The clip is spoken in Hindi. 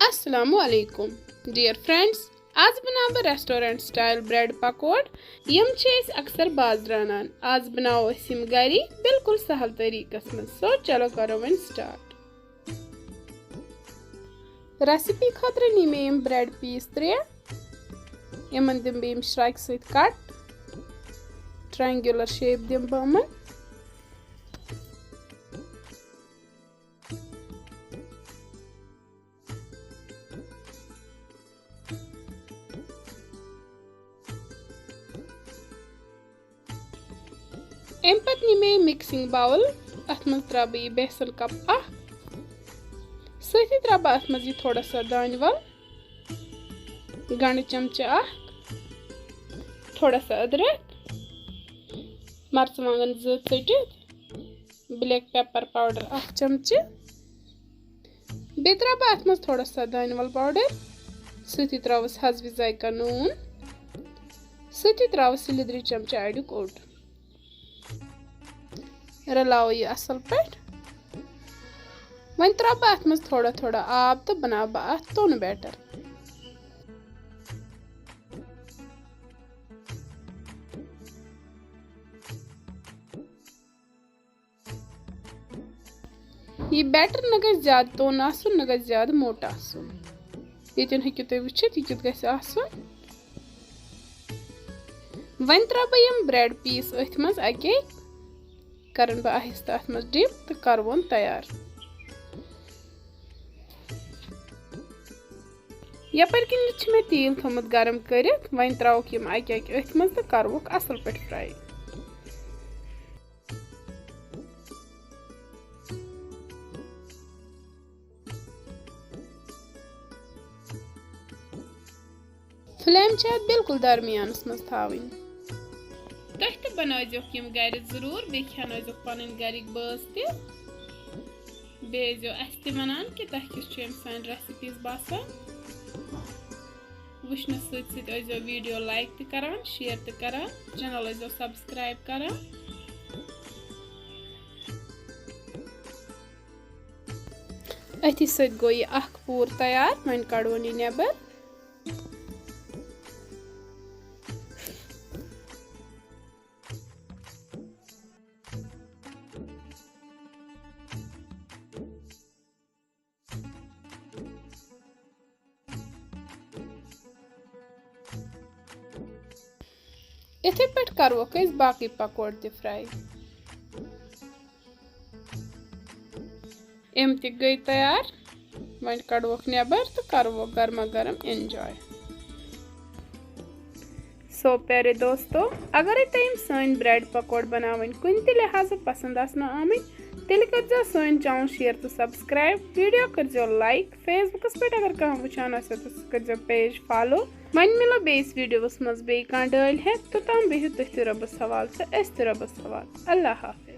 Assalamualaikum dear friends, आज बनाओ बह रेस्टोरेंट स्टाइल ब्रेड पकोड़ यम अक्सर बाजरानान आज बनाओ यम गरी बिल्कुल सहल तरीकस में सो चलो करो वन स्टार्ट। रेसिपी खतर नी मे यम ब्रेड पीस 3 यमन दिम बह श्राइक सहित कट ट्रायंगुलर शेप दिम बमन अम पत नी मे मिक्सिंग बाउल अत मज त्रा बह बेसन कप सही त्रा अत मज थोड़ा सा दानवल गंड चमच थोड़ा सा अदरक मर्चवांगन 2 चटित ब्लैक पेपर पाउडर 1 चमच बे त्रा अत मज थोड़ा सा दानवल पाउडर सही त्रवस हजवी जायका नून सही त्रवस लिद्रि चमच आड़िक ओट रलाओ यह असल पे वन त्रा अत मज थोड़ा थोड़ा आब तो बना अत तोन बैटर यह बैटर न ग ज्यादा तोन न ग ज्यादा मोट ये हेकु तुम वुचित यह कुत गसन वन त्रा यम ब्रेड पीस अथ मज अके करन बह आहिस्ता अत मज डिप तो कर वोन तैयार यपर किन मे तेल थोमुत गरम करित वन त्रोक यम अक अथ मज तो करवुक असल पे फ्राई फ्लेम बिल्कुल दरमियानस मज थावनी तुम बनाओ यम गर जरूर बे खेन पन गरिक बस ते वनान कि तुम किस सान रेसिपीज बासान वुचन सो वीडियो लाइक ते करान शेयर ते करान चैनल सब्सक्राइब करान अथि सत गो यह पूर तैयार वन कड़ोन यह नेबर इथे पे करवोक बाकी पकोड़ ते फ्राई एम ते गई तैयार वन कड़वोक नेबर तो करवोक गर्मा गर्म एंजॉय। सो प्यारे दोस्तों अगर तुम सन ब्रेड पकोड़ बनावन कुन ते लिहाज पसंद आमत तेल कर सन चैनल शेयर तो सब्सक्राइब वीडियो कर लाइक फेसबुकस पे अगर कह वुचान तो कर पेज फॉलो वन मिलो बेस वीडियोस मज बे कह डल है तो तम बिहु तुह रबस हवाल तो अस रबस हवाल अल्लाह हाफिज।